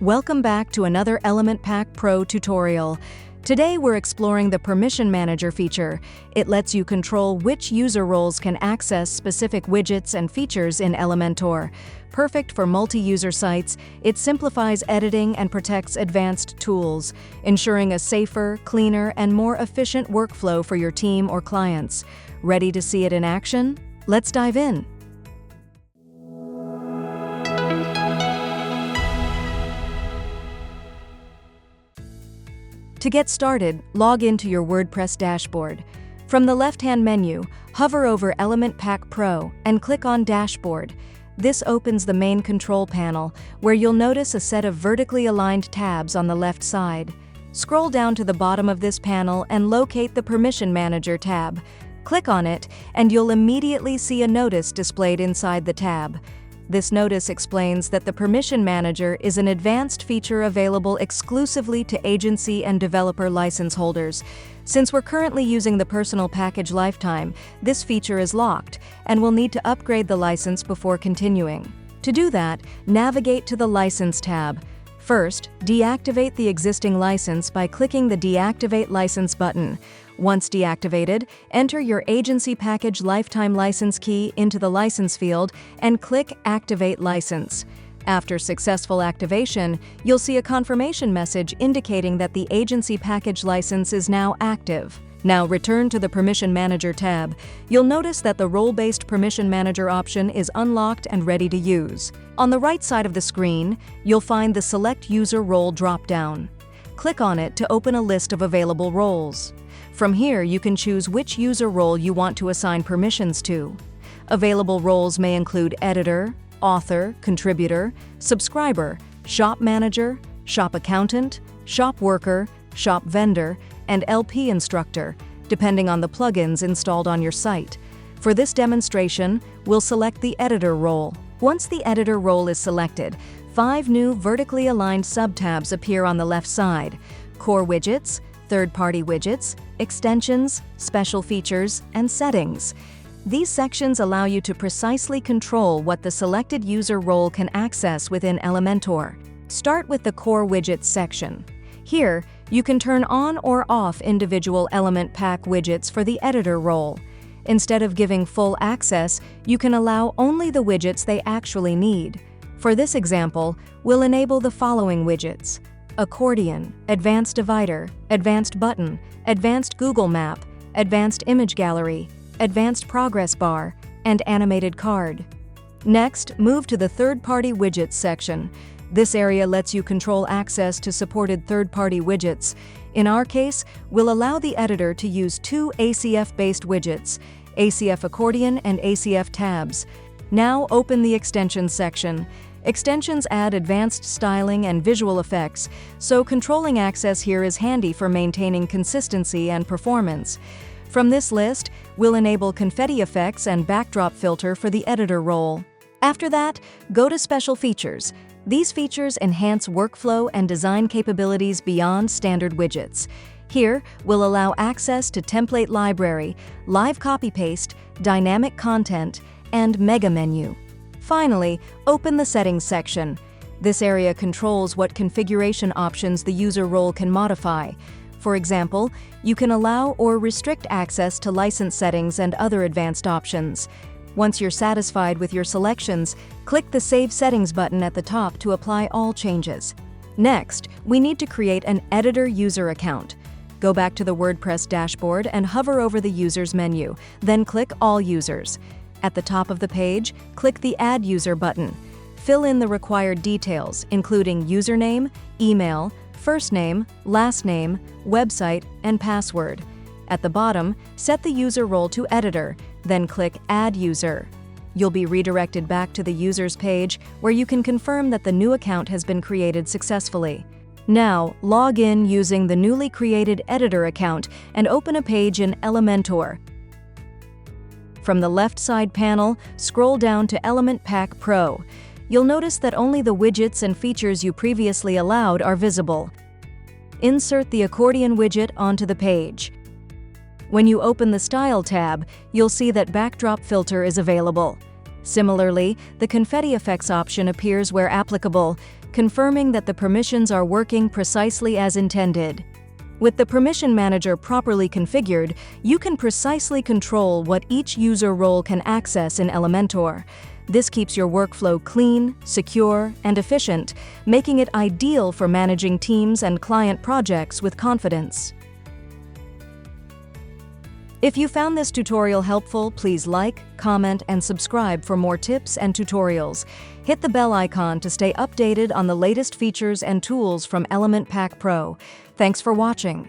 Welcome back to another Element Pack Pro tutorial. Today we're exploring the Permission Manager feature. It lets you control which user roles can access specific widgets and features in Elementor. Perfect for multi-user sites, it simplifies editing and protects advanced tools, ensuring a safer, cleaner, and more efficient workflow for your team or clients. Ready to see it in action? Let's dive in. To get started, log into your WordPress dashboard. From the left-hand menu, hover over Element Pack Pro and click on Dashboard. This opens the main control panel, where you'll notice a set of vertically aligned tabs on the left side. Scroll down to the bottom of this panel and locate the Permission Manager tab. Click on it, and you'll immediately see a notice displayed inside the tab. This notice explains that the Permission Manager is an advanced feature available exclusively to agency and developer license holders. Since we're currently using the Personal Package Lifetime, this feature is locked, and we'll need to upgrade the license before continuing. To do that, navigate to the License tab. First, deactivate the existing license by clicking the Deactivate License button. Once deactivated, enter your Agency Package Lifetime License key into the license field and click Activate License. After successful activation, you'll see a confirmation message indicating that the Agency Package license is now active. Now return to the Permission Manager tab. You'll notice that the role-based Permission Manager option is unlocked and ready to use. On the right side of the screen, you'll find the Select User Role drop-down. Click on it to open a list of available roles. From here, you can choose which user role you want to assign permissions to. Available roles may include editor, author, contributor, subscriber, shop manager, shop accountant, shop worker, shop vendor, and LP instructor, depending on the plugins installed on your site. For this demonstration, we'll select the editor role. Once the editor role is selected, 5 new vertically aligned subtabs appear on the left side: Core Widgets, Third-party widgets, extensions, special features, and settings. These sections allow you to precisely control what the selected user role can access within Elementor. Start with the Core Widgets section. Here, you can turn on or off individual Element Pack widgets for the editor role. Instead of giving full access, you can allow only the widgets they actually need. For this example, we'll enable the following widgets: Accordion, Advanced Divider, Advanced Button, Advanced Google Map, Advanced Image Gallery, Advanced Progress Bar, and Animated Card. Next, move to the Third-party Widgets section. This area lets you control access to supported third-party widgets. In our case, we'll allow the editor to use 2 ACF-based widgets, ACF Accordion and ACF Tabs. Now open the Extensions section. Extensions add advanced styling and visual effects, so controlling access here is handy for maintaining consistency and performance. From this list, we'll enable confetti effects and backdrop filter for the editor role. After that, go to Special Features. These features enhance workflow and design capabilities beyond standard widgets. Here, we'll allow access to template library, live copy-paste, dynamic content, and mega menu. Finally, open the Settings section. This area controls what configuration options the user role can modify. For example, you can allow or restrict access to license settings and other advanced options. Once you're satisfied with your selections, click the Save Settings button at the top to apply all changes. Next, we need to create an editor user account. Go back to the WordPress dashboard and hover over the Users menu, then click All Users. At the top of the page, click the Add User button. Fill in the required details, including username, email, first name, last name, website, and password. At the bottom, set the user role to Editor, then click Add User. You'll be redirected back to the Users page, where you can confirm that the new account has been created successfully. Now, log in using the newly created Editor account and open a page in Elementor. From the left side panel, scroll down to Element Pack Pro. You'll notice that only the widgets and features you previously allowed are visible. Insert the Accordion widget onto the page. When you open the Style tab, you'll see that Backdrop Filter is available. Similarly, the Confetti Effects option appears where applicable. confirming that the permissions are working precisely as intended. With the Permission Manager properly configured, you can precisely control what each user role can access in Elementor. This keeps your workflow clean, secure, and efficient, making it ideal for managing teams and client projects with confidence. If you found this tutorial helpful, please like, comment, and subscribe for more tips and tutorials. Hit the bell icon to stay updated on the latest features and tools from Element Pack Pro. Thanks for watching.